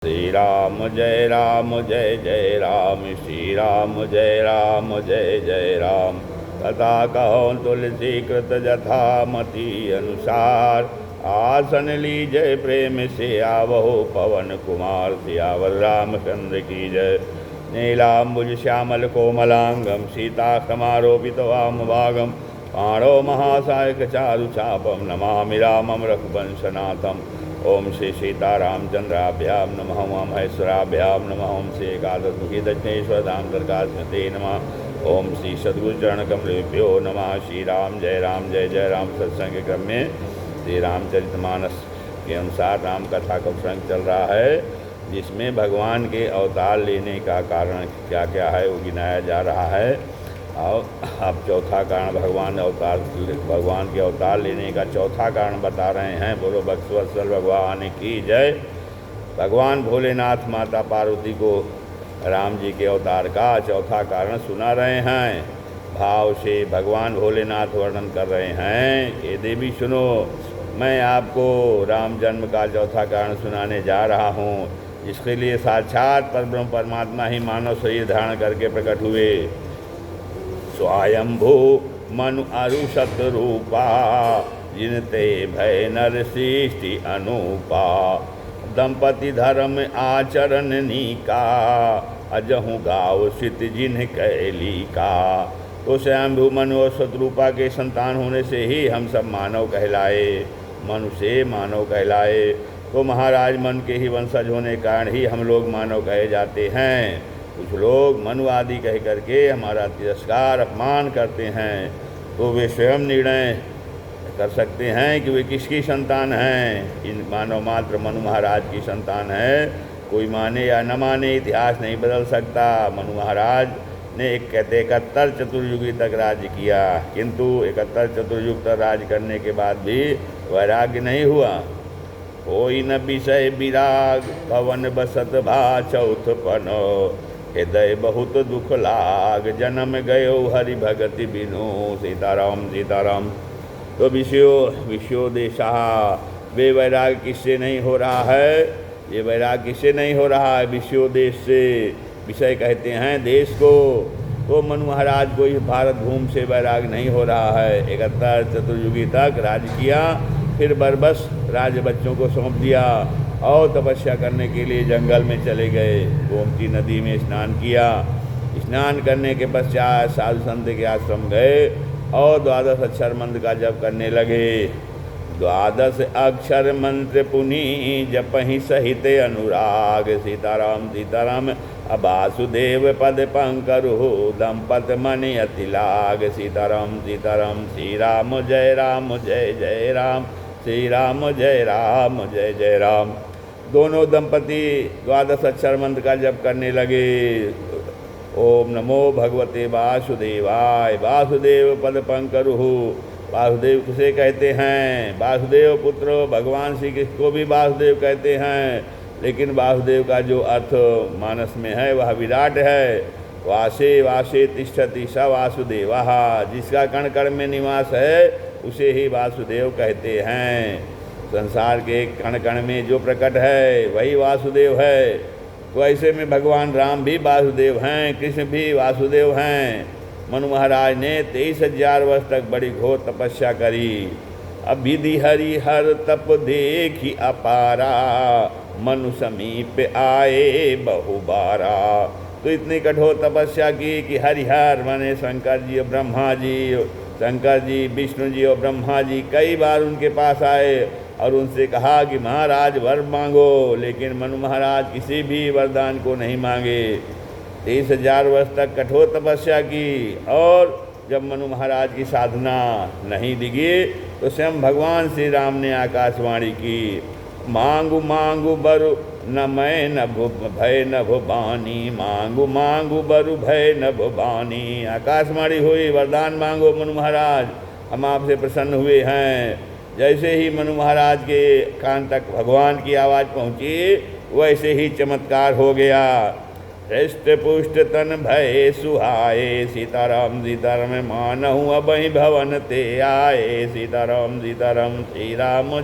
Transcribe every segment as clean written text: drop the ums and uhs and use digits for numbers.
श्री राम जय जय राम, श्री राम जय जय राम। कथा कहो तुलसी कृत जथा मति अनुसार, आसन लीजय प्रेम से आवहो पवन कुमार। सियावर रामचंद्र की जय। नीलाम्बुज श्यामल कोमलांगम, सीता समारोपित वाम भागम, पाणो महासायक चारु चापम, नमामि रामम रघुवंशनाथम। ओम श्री सीतारामचंद्राभ्याम नमः, ओम महेश्वराभ्याम नमः, ओम श्री एकादशमुखी दक्षिणेश्वर धाम दरगाह नमः, ओम श्री सद्गुरु चरण कमलेभ्यो नमः। श्री राम जय जय राम सत्संग क्रम में श्री रामचरितमानस के अनुसार राम कथा का प्रसंग चल रहा है, जिसमें भगवान के अवतार लेने का कारण क्या क्या है वो गिनाया जा रहा है। और अब चौथा कारण भगवान के अवतार लेने का चौथा कारण बता रहे हैं। बोलो भक्तवत्सल भगवान की जय। भगवान भोलेनाथ माता पार्वती को राम जी के अवतार का चौथा कारण सुना रहे हैं। भाव से भगवान भोलेनाथ वर्णन कर रहे हैं कि देवी सुनो, मैं आपको राम जन्म का चौथा कारण सुनाने जा रहा हूँ, जिसके लिए साक्षात परब्रह्म परमात्मा ही मानव शरीर धारण करके प्रकट हुए। स्वयंभू मनु अरुषत रूपा, जिनते भय नर सृष्टि अनूपा। दंपति धर्म आचरण नीका, अजहु गाव सित जिन्ह कैली का। तो स्वयंभू मनु और शत्रुपा के संतान होने से ही हम सब मानव कहलाए, मनु से मानव कहलाए। तो महाराज मन के ही वंशज होने के कारण ही हम लोग मानव कहे जाते हैं। कुछ लोग मनु आदि कह करके हमारा तिरस्कार अपमान करते हैं, तो वे स्वयं निर्णय कर सकते हैं कि वे किसकी संतान हैं। इन मानव मात्र मनु महाराज की संतान है। कोई माने या न माने, इतिहास नहीं बदल सकता। मनु महाराज ने 71 चतुर्युगी तक राज्य किया, किंतु 71 चतुर्युग तक राज्य करने के बाद भी वैराग्य नहीं हुआ। कोई न विषय विराग, भवन बसत भा चौथपनो। हृदय बहुत दुख लाग, जन्म गयो हरि भगति बिनु। सीताराम सीताराम। तो विषयोदेशा, वे वैराग किससे नहीं हो रहा है? ये वैराग किससे नहीं हो रहा है? विषयोदेश से। विषय कहते हैं देश को। तो मनु महाराज को इस भारत भूमि से वैराग नहीं हो रहा है। 71 चतुर्युगी तक राज्य किया, फिर बरबस राज्य बच्चों को सौंप दिया और तपस्या करने के लिए जंगल में चले गए। गोमती नदी में स्नान किया। स्नान करने के पश्चात साधु संत के आश्रम गए और 12 अक्षर मंत्र का जप करने लगे। 12 अक्षर मंत्र पुनि जपहि सहित अनुराग। सीताराम सीताराम। वासुदेव पद पंकरु, दंपत मनि अति लाग। सीताराम सीताराम। श्री राम जय जय राम, श्री राम जय जय राम। दोनों दंपति 12 अक्षर मंत्र का जप करने लगे। ओम नमो भगवते वासुदेवाय। वासुदेव पद पंकरु, वासुदेव किसे कहते हैं? वासुदेव पुत्र भगवान श्री कृष्ण को भी वासुदेव कहते हैं, लेकिन वासुदेव का जो अर्थ मानस में है वह विराट है। वासे वासे तिष्ठति स वासुदेवा, जिसका कण कण में निवास है उसे ही वासुदेव कहते हैं। संसार के कण कण में जो प्रकट है वही वासुदेव है। तो ऐसे में भगवान राम भी वासुदेव हैं, कृष्ण भी वासुदेव हैं। मनु महाराज ने 23,000 वर्ष तक बड़ी घोर तपस्या करी। अब विधि हरि हर तप देखी अपारा, मनु समीप आए बहुबारा। तो इतनी कठोर तपस्या की कि हरिहर माने शंकर जी और ब्रह्मा जी, शंकर जी विष्णु जी और ब्रह्मा जी कई बार उनके पास आए और उनसे कहा कि महाराज वर मांगो, लेकिन मनु महाराज किसी भी वरदान को नहीं मांगे। 23,000 वर्ष तक कठोर तपस्या की, और जब मनु महाराज की साधना नहीं दिगी तो स्वयं भगवान श्री राम ने आकाशवाणी की, मांगू मांगू बरु न मैं न भय न भुबानी। मांगू मांगू बरु भय न भुबानी। आकाशवाणी हुई, वरदान मांगो मनु महाराज, हम आपसे प्रसन्न हुए हैं। जैसे ही मनु महाराज के कान तक भगवान की आवाज़ पहुँची, वैसे ही चमत्कार हो गया। हृष्ट पुष्ट तन भय सुहाए। सीताराम सीताराम। मानहु अबहि भवन ते आए। सीताराम सीताराम। श्री राम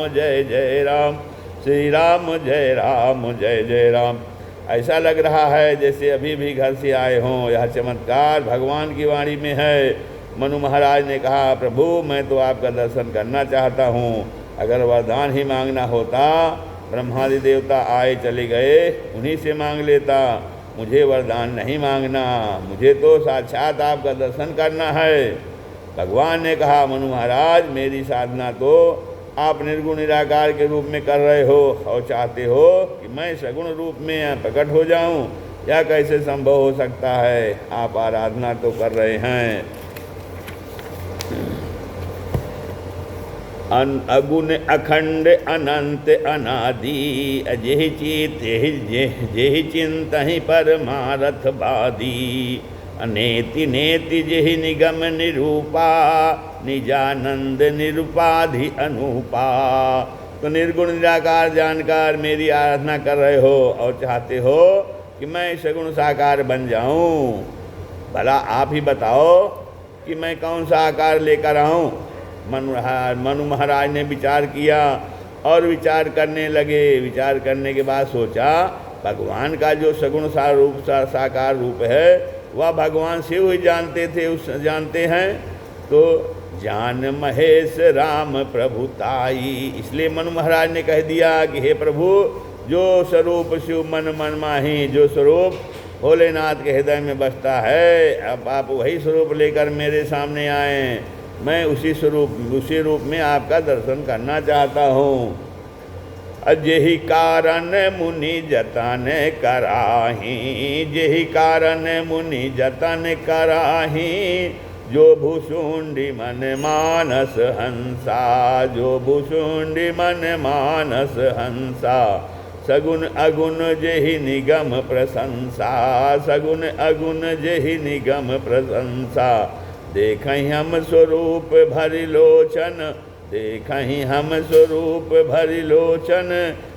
जय जय राम, श्री राम जय जय राम। ऐसा लग रहा है जैसे अभी भी घर से आए हों। यह चमत्कार भगवान की वाणी में है। मनु महाराज ने कहा, प्रभु मैं तो आपका दर्शन करना चाहता हूँ। अगर वरदान ही मांगना होता, ब्रह्मादि देवता आए चले गए, उन्हीं से मांग लेता। मुझे वरदान नहीं मांगना, मुझे तो साक्षात आपका दर्शन करना है। भगवान ने कहा, मनु महाराज मेरी साधना तो आप निर्गुण निराकार के रूप में कर रहे हो और चाहते हो कि मैं सगुण रूप में प्रकट हो जाऊं। यह कैसे संभव हो सकता है? आप आराधना तो कर रहे हैं। अगुण अखंड अनंत अनादि जेहि चित जेहि चिंतहि परमारथ बादी। अनेति नेति जेहि निगम निरूपा निजानंद निरुपाधि अनुपा। तो निर्गुण निराकार जानकर मेरी आराधना कर रहे हो और चाहते हो कि मैं सगुण साकार बन जाऊं। भला आप ही बताओ कि मैं कौन सा आकार लेकर आऊं? मनु महाराज ने विचार किया और विचार करने लगे। विचार करने के बाद सोचा, भगवान का जो सगुण साकार रूप है वह भगवान शिव ही जानते हैं। तो जान महेश राम प्रभुताई, इसलिए मनु महाराज ने कह दिया कि हे प्रभु, जो स्वरूप शिव मन माही, जो स्वरूप भोलेनाथ के हृदय में बसता है, अब आप वही स्वरूप लेकर मेरे सामने आए। मैं उसी रूप में आपका दर्शन करना चाहता हूँ। जेहि कारण मुनि जतन कराही, जेहि कारण मुनि जतन कराही। जो भुसुंडी मन मानस हंसा, जो भुसुंडी मन मानस हंसा। सगुन अगुण जेहि निगम प्रशंसा, सगुन अगुण जेहि निगम प्रशंसा। देखहि हम स्वरूप भरि लोचन, देखहि हम स्वरूप भरि लोचन।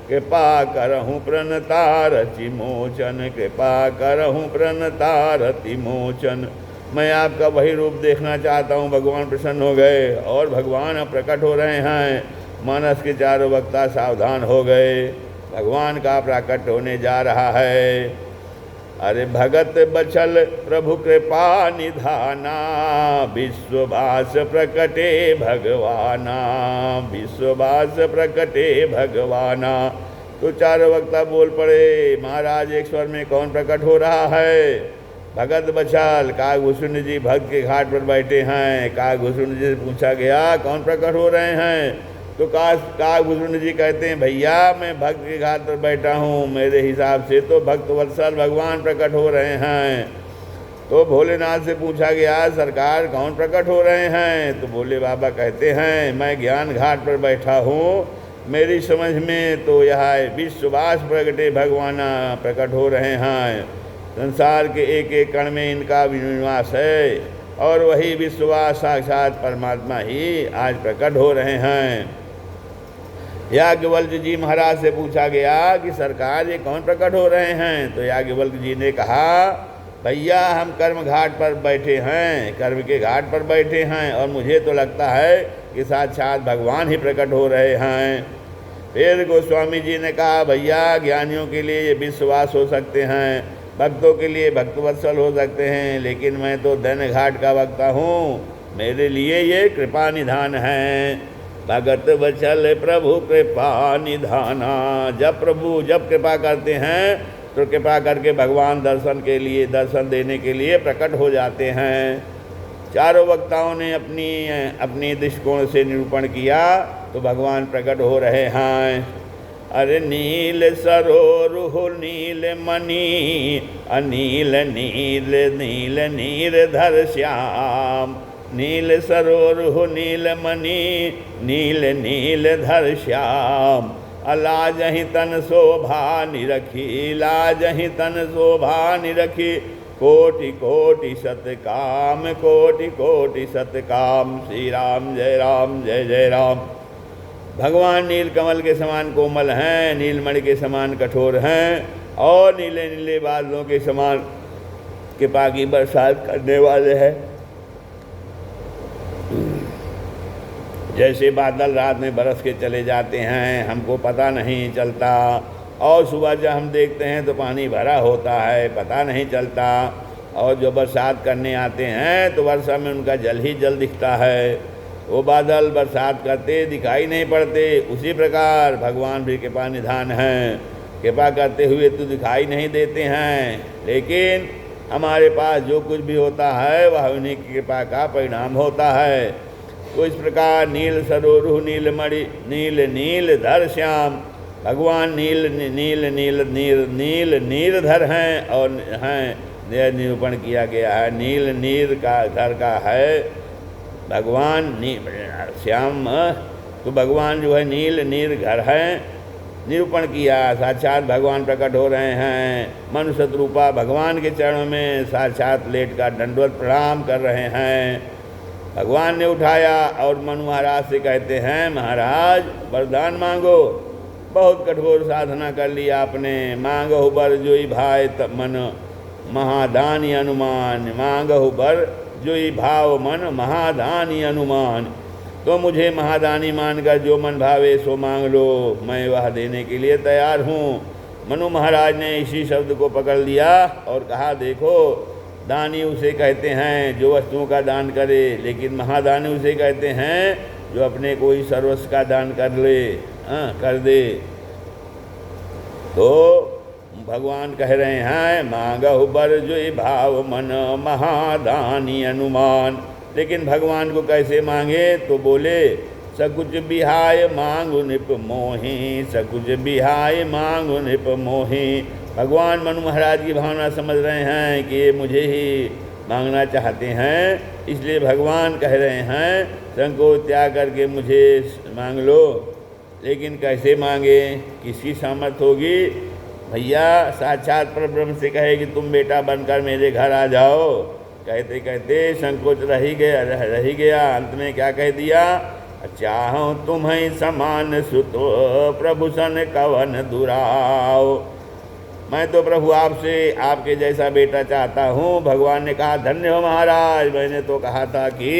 कृपा करहु प्रणतारति मोचन, कृपा करहु प्रणतारति मोचन। मैं आपका वही रूप देखना चाहता हूँ। भगवान प्रसन्न हो गए और भगवान अब प्रकट हो रहे हैं। मानस के चारों वक्ता सावधान हो गए, भगवान का प्रकट होने जा रहा है। अरे भगत बचल प्रभु कृपा निधाना, विश्ववास प्रकटे भगवाना, विश्ववास प्रकटे भगवाना। तो चारों वक्ता बोल पड़े, महाराज एक स्वर में कौन प्रकट हो रहा है? भगत बचल काकभूषुंड जी भक्त के घाट पर बैठे हैं। काकभूषुंड जी से पूछा गया, कौन प्रकट हो रहे हैं? तो काकभूषुंड जी कहते हैं, भैया मैं भक्त के घाट पर बैठा हूँ, मेरे हिसाब से तो भक्त वत्सल भगवान प्रकट हो रहे हैं। तो भोलेनाथ से पूछा गया, सरकार कौन प्रकट हो रहे हैं? तो भोले बाबा कहते हैं, मैं ज्ञान घाट पर बैठा हूँ, मेरी समझ में तो यह विश्ववास प्रकटे भगवाना प्रकट हो रहे हैं। संसार के एक एक कण में इनका विनिवास है और वही विश्ववास साक्षात परमात्मा ही आज प्रकट हो रहे हैं। याज्ञवल्क्य जी महाराज से पूछा गया कि सरकार ये कौन प्रकट हो रहे हैं? तो याज्ञवल्क्य जी ने कहा, भैया हम कर्म घाट पर बैठे हैं, कर्म के घाट पर बैठे हैं और मुझे तो लगता है कि साक्षात भगवान ही प्रकट हो रहे हैं। फिर गोस्वामी जी ने कहा, भैया ज्ञानियों के लिए ये विश्वास हो सकते हैं, भक्तों के लिए भक्तवत्सल हो सकते हैं, लेकिन मैं तो धन घाट का वक्ता हूँ, मेरे लिए ये कृपा निधान है। भगत बचल प्रभु कृपा निधाना। जब प्रभु जब कृपा करते हैं तो कृपा करके भगवान दर्शन देने के लिए प्रकट हो जाते हैं। चारों वक्ताओं ने अपनी दृष्टिकोण से निरूपण किया तो भगवान प्रकट हो रहे हैं। अरे नील सरोरुह नील मणि, अनील नील नील नीरधर श्याम। नील सरोरुह नील मणि, नील नीलधर श्याम। लाजहि तन शोभा निरखी, लाजहि तन शोभा निरखी। कोटि कोटि सतकाम, कोटि कोटि सतकाम। श्री राम जय जय राम। भगवान नीलकमल के समान कोमल हैं, नीलमणि के समान कठोर हैं और नीले नीले बादलों के समान कृपा की बरसात करने वाले हैं। जैसे बादल रात में बरस के चले जाते हैं, हमको पता नहीं चलता, और सुबह जब हम देखते हैं तो पानी भरा होता है, पता नहीं चलता, और जो बरसात करने आते हैं तो वर्षा में उनका जल ही जल दिखता है। वो बादल बरसात करते दिखाई नहीं पड़ते। उसी प्रकार भगवान भी कृपा निधान हैं, कृपा करते हुए तो दिखाई नहीं देते हैं, लेकिन हमारे पास जो कुछ भी होता है वह उन्हीं की कृपा का परिणाम होता है। तो इस प्रकार नील सरोरुह नीलमणि नील नील धर श्याम, भगवान नील नील नील नील नील नीलधर हैं और हैं, निरूपण किया गया है। नील नील का धर का है भगवान श्याम, तो भगवान जो है नील नील घर है, निरूपण किया। साक्षात भगवान प्रकट हो रहे हैं, मनुष्य रूपा भगवान के चरणों में साक्षात लेट का दंडवत प्रणाम कर रहे हैं। भगवान ने उठाया और मनु महाराज से कहते हैं, महाराज वरदान मांगो, बहुत कठोर साधना कर लिया आपने, मांगो बर जोई भाई मन महादानी अनुमान, मांगो बर जोई भाव मन महादानी अनुमान। तो मुझे महादानी मानकर जो मन भावे सो मांग लो, मैं वह देने के लिए तैयार हूँ। मनु महाराज ने इसी शब्द को पकड़ लिया और कहा, देखो दानी उसे कहते हैं जो वस्तुओं का दान करे, लेकिन महादानी उसे कहते हैं जो अपने कोई सर्वस्व का दान कर ले, कर दे। तो भगवान कह रहे हैं, मांगहु बर जोई भाव मन महादानी अनुमान। लेकिन भगवान को कैसे मांगे, तो बोले सकुच बिहाय मांगु निप मोहि, सकुच बिहाय मांगु निप मोहि। भगवान मनु महाराज की भावना समझ रहे हैं कि ये मुझे ही मांगना चाहते हैं, इसलिए भगवान कह रहे हैं संकोच त्याग करके मुझे मांग लो। लेकिन कैसे मांगे, किसकी सामर्थ होगी? भैया साक्षात परब्रह्म से कहे कि तुम बेटा बनकर मेरे घर आ जाओ। कहते कहते संकोच रह ही गया। अंत में क्या कह दिया, चाहो तुम्हें समान सुतो प्रभु सन कवन दुराओ। मैं तो प्रभु आपसे आपके जैसा बेटा चाहता हूँ। भगवान ने कहा, धन्य हो महाराज, मैंने तो कहा था कि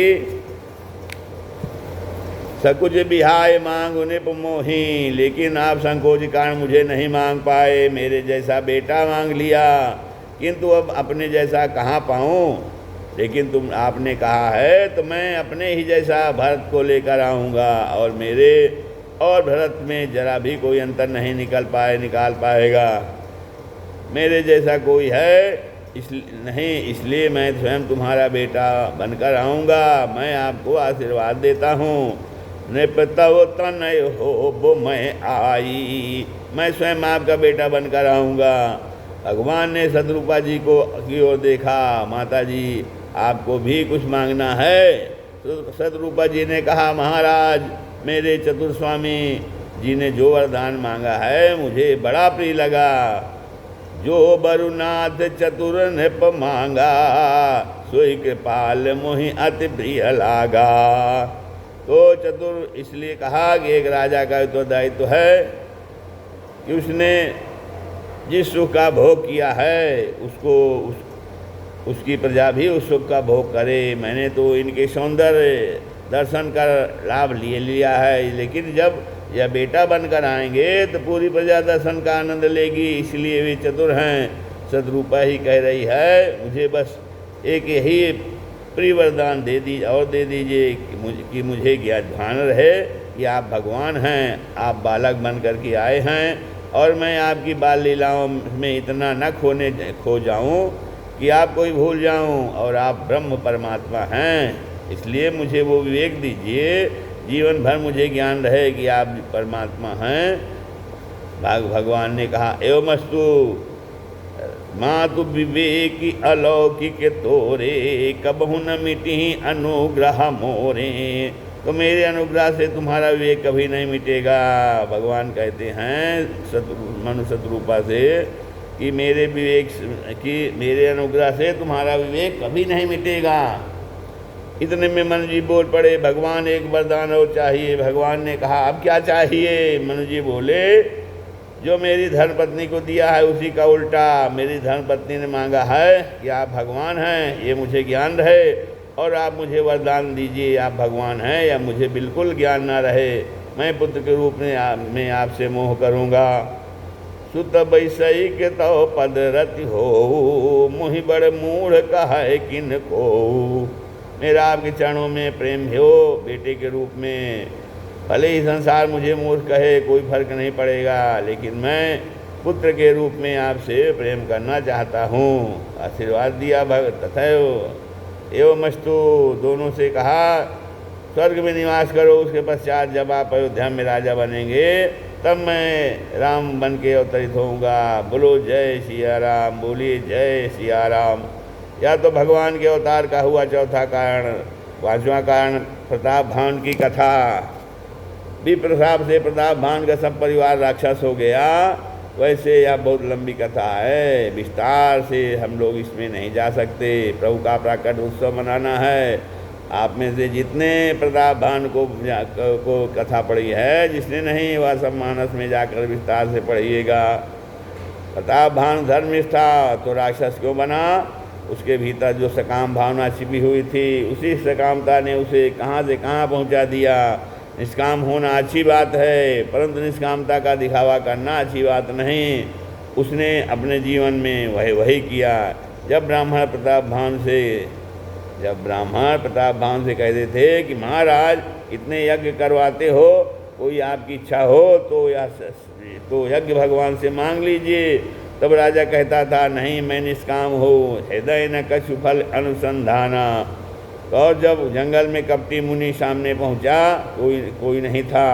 सकुच बिहाय मांग निप मोही, लेकिन आप संकोच के कारण मुझे नहीं मांग पाए, मेरे जैसा बेटा मांग लिया, किंतु अब अपने जैसा कहाँ पाऊँ। लेकिन तुम आपने कहा है तो मैं अपने ही जैसा भरत को लेकर आऊँगा, और मेरे और भरत में जरा भी कोई अंतर नहीं निकाल पाएगा। मेरे जैसा कोई है इसलिए मैं स्वयं तुम्हारा बेटा बनकर आऊँगा। मैं आपको आशीर्वाद देता हूँ। निपतव तनय हो मैं आई, मैं स्वयं आपका बेटा बनकर आऊँगा। भगवान ने सतरूपा जी को की ओर देखा, माता जी आपको भी कुछ मांगना है? तो सतरूपा जी ने कहा, महाराज मेरे चतुर स्वामी जी ने जो वरदान मांगा है मुझे बड़ा प्रिय लगा। जो बरुनाथ चतुर निप मांगा, सोई कृपाल मोहि अति प्रिय लागा। तो चतुर इसलिए कहा कि एक राजा का उत्तरदायित्व है कि उसने जिस सुख का भोग किया है उसकी प्रजा भी उस सुख का भोग करे। मैंने तो इनके सौंदर्य दर्शन कर लाभ लिया है, लेकिन जब यह बेटा बनकर आएंगे तो पूरी प्रजा दर्शन का आनंद लेगी, इसलिए वे चतुर हैं। सतरूपा ही कह रही है, मुझे बस एक यही प्रिय वरदान दे दीजिए कि मुझे ज्ञान रहे कि आप भगवान हैं, आप बालक बन कर के आए हैं, और मैं आपकी बाल लीलाओं में इतना न खो जाऊं कि आपको ही भूल जाऊं, और आप ब्रह्म परमात्मा हैं। इसलिए मुझे वो विवेक दीजिए, जीवन भर मुझे ज्ञान रहे कि आप परमात्मा हैं। भगवान ने कहा, एवमस्तु मातु विवेकी अलौकिक तोरे, कबहु न मिटी अनुग्रह मोरे। तो मेरे अनुग्रह से तुम्हारा विवेक कभी नहीं मिटेगा। भगवान कहते हैं मनु सतरूपा से कि मेरे अनुग्रह से तुम्हारा विवेक कभी नहीं मिटेगा। इतने में मनु जी बोल पड़े, भगवान एक वरदान और चाहिए। भगवान ने कहा, अब क्या चाहिए? मनु जी बोले, जो मेरी धर्मपत्नी को दिया है उसी का उल्टा। मेरी धर्मपत्नी ने मांगा है कि आप भगवान हैं, ये मुझे ज्ञान रहे, और आप मुझे वरदान दीजिए, आप भगवान हैं या मुझे बिल्कुल ज्ञान ना रहे, मैं पुत्र के रूप में आपसे मोह करूँगा। सुत बैसई के तो पद रति हो, मुहि बड़ मूढ़ कहे किन को। मेरा आपके चरणों में प्रेम हो बेटे के रूप में, भले ही संसार मुझे मूर्ख कहे कोई फर्क नहीं पड़ेगा, लेकिन मैं पुत्र के रूप में आपसे प्रेम करना चाहता हूँ। आशीर्वाद दिया भगत तथैव एवमस्तु, दोनों से कहा स्वर्ग में निवास करो, उसके पश्चात जब आप अयोध्या में राजा बनेंगे तब मैं राम बन के अवतरित होऊंगा। बोलो जय सिया राम, बोलिए जय सिया राम। या तो भगवान के अवतार का हुआ चौथा कारण। पांचवा कारण प्रतापभान की कथा। विप्रताप से प्रतापभान का सब परिवार राक्षस हो गया। वैसे यह बहुत लंबी कथा है, विस्तार से हम लोग इसमें नहीं जा सकते। प्रभु का प्राकट उत्सव मनाना है। आप में से जितने प्रतापभान को कथा पढ़ी है, जिसने नहीं वह सब मानस में जाकर विस्तार से पढ़िएगा। प्रतापभान धर्मनिष्ठ था तो राक्षस क्यों बना? उसके भीतर जो सकाम भावना छिपी हुई थी, उसी सकामता ने उसे कहाँ से कहाँ पहुँचा दिया। निष्काम होना अच्छी बात है, परंतु निष्कामता का दिखावा करना अच्छी बात नहीं। उसने अपने जीवन में वही किया। जब ब्राह्मण प्रतापभान से कहते थे कि महाराज इतने यज्ञ करवाते हो, कोई आपकी इच्छा हो तो यज्ञ भगवान से मांग लीजिए। तब राजा कहता था नहीं, मैं निष्काम हूँ, हृदय न कछु फल अनुसंधाना। और जब जंगल में कपटी मुनि सामने पहुँचा, कोई नहीं था,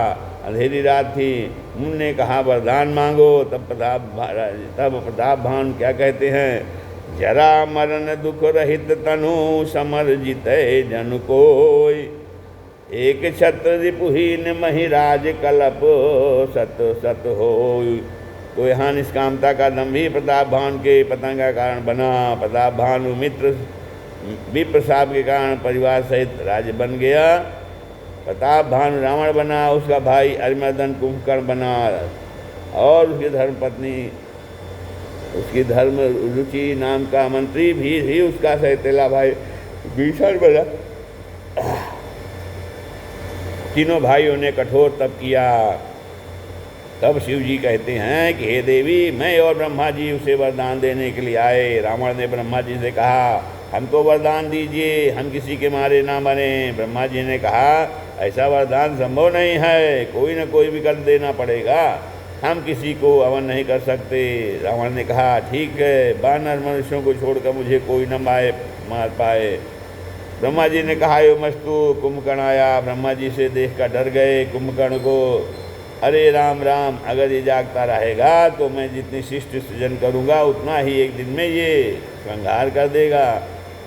अंधेरी रात थी। मुनि ने कहा वरदान मांगो। तब प्रतापभान क्या कहते हैं, जरा मरण दुख रहित तनु समर जितै जन कोय। एक छत्र रिपुहीन महिराज कलप सत सत होय। तो यहाँ निष्कामता का दम भी प्रतापभान के पतन का कारण बना। प्रतापभान मित्र विप्रताप के कारण परिवार सहित राज्य बन गया। प्रतापभान रावण बना, उसका भाई अरिमर्दन कुंभकर्ण बना, और उसकी धर्म रुचि नाम का मंत्री भी उसका सैतेला भाई भीषण बना। तीनों भाइयों ने कठोर तप किया। तब शिव जी कहते हैं कि हे देवी, मैं और ब्रह्मा जी उसे वरदान देने के लिए आए। रावण ने ब्रह्मा जी से कहा हमको वरदान दीजिए, हम किसी के मारे ना मरे। ब्रह्मा जी ने कहा ऐसा वरदान संभव नहीं है, कोई न कोई विकल्प देना पड़ेगा, हम किसी को हवन नहीं कर सकते। रावण ने कहा ठीक है, वानर मनुष्यों को छोड़कर मुझे कोई न मार पाए। ब्रह्मा जी ने कहा यो मस्तु। कुंभकर्ण आया, ब्रह्मा जी से देख कर डर गए। कुंभकर्ण को अरे राम राम, अगर ये जागता रहेगा तो मैं जितनी शिष्ट सृजन करूँगा उतना ही एक दिन में ये संहार कर देगा।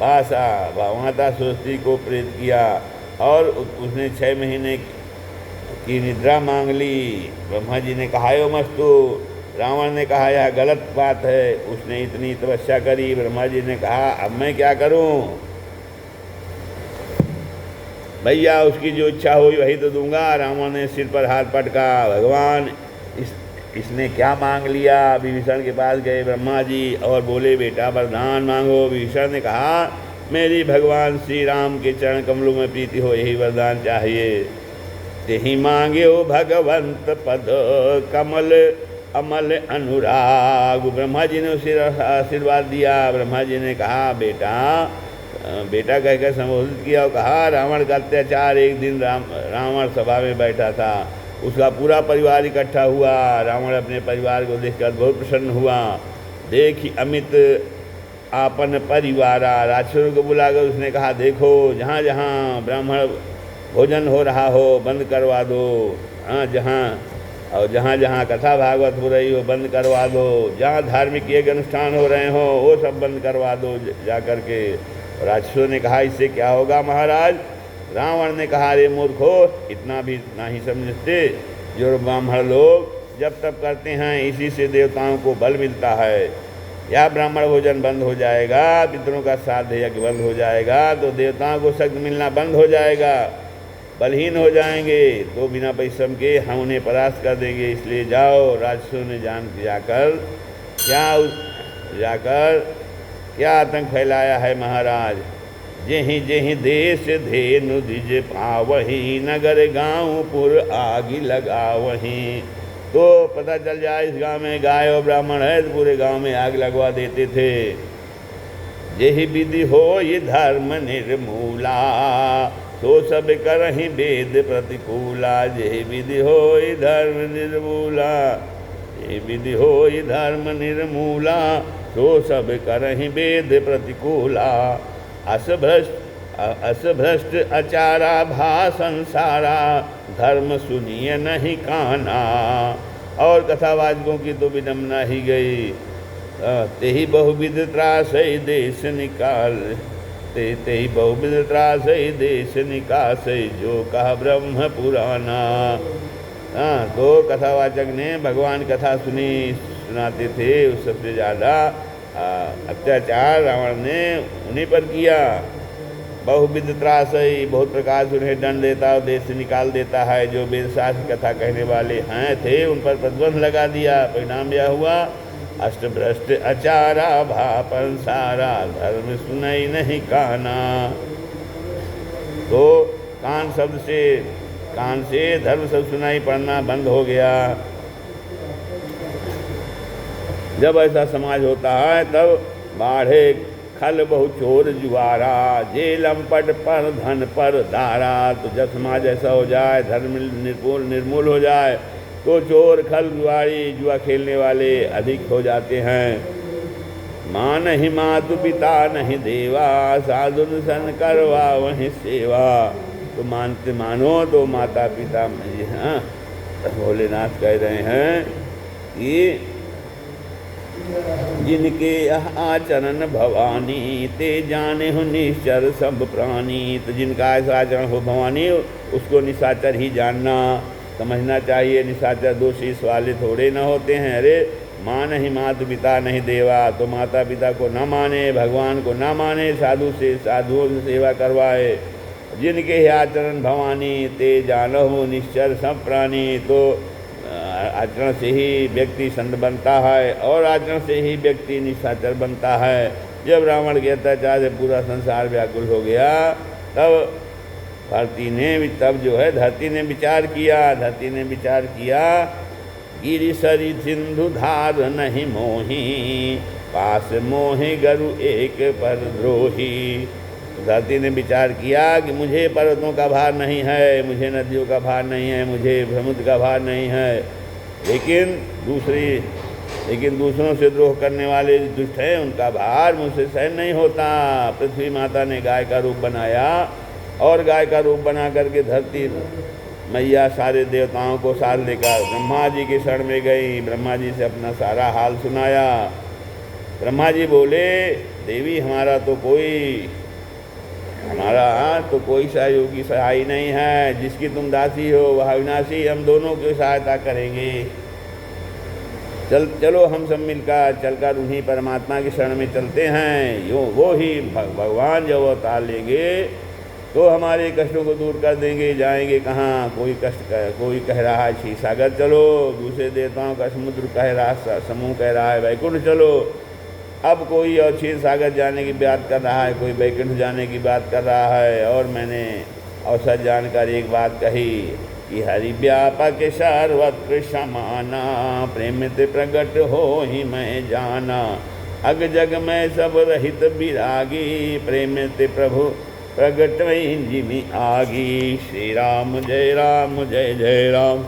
माता सरस्वती को प्रेरित किया और उसने 6 महीने की निद्रा मांग ली। ब्रह्मा जी ने कहा यो मस्तु। रावण ने कहा यह गलत बात है, उसने इतनी तपस्या करी। ब्रह्मा जी ने कहा अब मैं क्या करूं? भैया उसकी जो इच्छा हुई वही तो दूंगा। रावण ने सिर पर हाथ पटका, भगवान इसने क्या मांग लिया? विभीषण के पास गए ब्रह्मा जी और बोले बेटा वरदान मांगो। विभीषण ने कहा मेरी भगवान श्री राम के चरण कमलों में प्रीति हो, यही वरदान चाहिए। तेहि मांग्यो भगवंत पद कमल अमल अनुराग। ब्रह्मा जी ने उसे आशीर्वाद दिया। ब्रह्मा जी ने कहा बेटा कहकर संबोधित किया और कहा रावण का अत्याचार। एक दिन रावण सभा में बैठा था, उसका पूरा परिवार इकट्ठा हुआ। रावण अपने परिवार को देखकर बहुत प्रसन्न हुआ। देखी अमित आपन परिवारा। राक्षसों को बुलाकर उसने कहा देखो, जहाँ जहाँ ब्राह्मण भोजन हो रहा हो बंद करवा दो। जहाँ जहाँ कथा भागवत हो रही हो बंद करवा दो। जहाँ धार्मिक एक अनुष्ठान हो रहे हो वो सब बंद करवा दो जा कर के। राक्षसों ने कहा इससे क्या होगा महाराज? रावण ने कहा अरे मूर्खो, इतना भी नहीं समझते। जो ब्राह्मण लोग जब तप करते हैं इसी से देवताओं को बल मिलता है। या ब्राह्मण भोजन बंद हो जाएगा, पितरों का श्राद्ध यज्ञ बंद हो जाएगा तो देवताओं को शक्ति मिलना बंद हो जाएगा, बलहीन हो जाएंगे। तो बिना परिश्रम के हम उन्हें परास्त कर देंगे। इसलिए जाओ। राक्षसों ने जाकर क्या आतंक फैलाया है महाराज। जेहि जेहि देश धेनु द्विज पावही, नगर गाँव पुर आगि लगावही। तो पता चल जाए इस गांव में गाय और ब्राह्मण है तो पूरे गांव में आग लगवा देते थे। जेहि विधि हो ये धर्म निर्मूला, तो सब करहि वेद प्रतिकूला। जेहि विधि हो ये धर्म निर्मूला, ये विधि हो ये धर्म निर्मूला, तो सब करहि वेद प्रतिकूला। असभ्रष्ट अचारा भा संसारा, धर्म सुनिए नहीं काना। और कथावाचकों की तो विडम्बना ही गई। तेहि बहुविध त्रासै देश निकाल, तेहि बहुविध त्रासै देश निकासै, जो कहा ब्रह्म पुराना। तो कथावाचक ने भगवान कथा सुनाते थे, उस सबसे ज़्यादा अत्याचार रावण ने उन्हीं पर किया। बहुविध त्रासई, बहुत प्रकार से उन्हें दंड देता और देश से निकाल देता है। जो वेदशास्त्र कथा कहने वाले हैं थे उन पर प्रतिबंध लगा दिया। परिणाम यह हुआ अष्टभ्रष्ट अचारा भापन सारा, धर्म सुनाई नहीं काना। तो कान से धर्म शब्द सुनाई पड़ना बंद हो गया। जब ऐसा समाज होता है तब बाढ़े खल बहु चोर जुआरा, जेलम पट पर धन पर दारा। तो जब समाज ऐसा हो जाए, धर्म निर्मूल हो जाए, तो चोर खल जुआरी जुआ खेलने वाले अधिक हो जाते हैं। माँ नहीं मातु पिता नहीं देवा, साधुन सन करवा वहीं सेवा। तो मानो तो माता पिता, हाँ भोलेनाथ कह रहे हैं कि जिनके आचरण भवानी, ते जाने हो निश्चर सब प्राणी। तो जिनका ऐसा आचरण हो भवानी, उसको निशाचर ही जानना, समझना चाहिए। निशाचर दोषी वाले थोड़े न होते हैं। अरे माँ नहीं मातु पिता नहीं देवा, तो माता पिता को न माने, भगवान को न माने, साधुओं से सेवा करवाए। जिनके आचरण भवानी, ते जानो हो निश्चर सब प्राणी। तो आचरण से ही व्यक्ति संत बनता है और आचरण से ही व्यक्ति निशाचर बनता है। जब रावण के अत्याचार से पूरा संसार व्याकुल हो गया, तब धरती ने विचार किया, गिरि सरि सिंधु धार नहीं मोही, पास मोहे गरु एक पर द्रोही। धरती ने विचार किया कि मुझे पर्वतों का भार नहीं है, मुझे नदियों का भार नहीं है, मुझे समुद्र का भार नहीं है, लेकिन दूसरों से द्रोह करने वाले दुष्ट हैं, उनका भार मुझसे सहन नहीं होता। पृथ्वी माता ने गाय का रूप बनाया और गाय का रूप बना करके धरती मैया सारे देवताओं को साथ लेकर ब्रह्मा जी के शरण में गई। ब्रह्मा जी से अपना सारा हाल सुनाया। ब्रह्मा जी बोले, देवी हमारा तो कोई सहयोगी सहाय नहीं है। जिसकी तुम दासी हो वह अविनाशी, हम दोनों की सहायता करेंगे। चलो हम सब मिलकर चलकर उन्हीं परमात्मा की शरण में चलते हैं। वो ही भगवान जब अवतार लेंगे तो हमारे कष्टों को दूर कर देंगे। जाएंगे कहाँ? कोई कह रहा है क्षीर सागर चलो, दूसरे देवताओं का समूह कह रहा है वैकुंठ चलो। अब कोई और क्षीर सागर जाने की बात कर रहा है, कोई वैकुंठ जाने की बात कर रहा है। और मैंने अवसर जानकर एक बात कही कि हरि व्यापक सर्वत्र समाना, प्रेम ते प्रगट हो ही मैं जाना। अग जग में सब रहित विरागी, प्रेम ते प्रभु प्रगट जिमी आगी। श्री राम जय जय राम।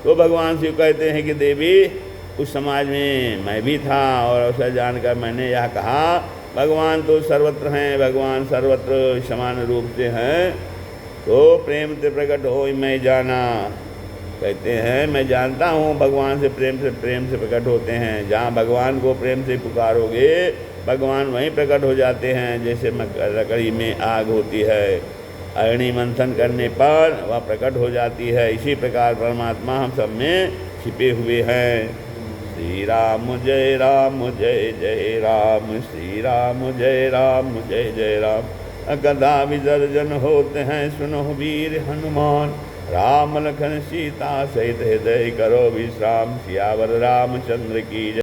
तो भगवान शिव कहते हैं कि देवी उस समाज में मैं भी था और अवसर जानकर मैंने यह कहा, भगवान तो सर्वत्र हैं, भगवान सर्वत्र समान रूप से हैं, तो प्रेम से प्रकट हो मैं जाना। कहते हैं मैं जानता हूँ भगवान से प्रेम से प्रकट होते हैं। जहाँ भगवान को प्रेम से पुकारोगे भगवान वहीं प्रकट हो जाते हैं। जैसे लकड़ी में आग होती है, अग्नि मंथन करने पर वह प्रकट हो जाती है, इसी प्रकार परमात्मा हम सब में छिपे हुए हैं। श्री राम जय जय राम, श्री राम जय जय राम। गदा विसर्जन होते हैं सुनो वीर हनुमान, राम लखन सीता सहित हृदय करो विश्राम। सियावर रामचंद्र की जय।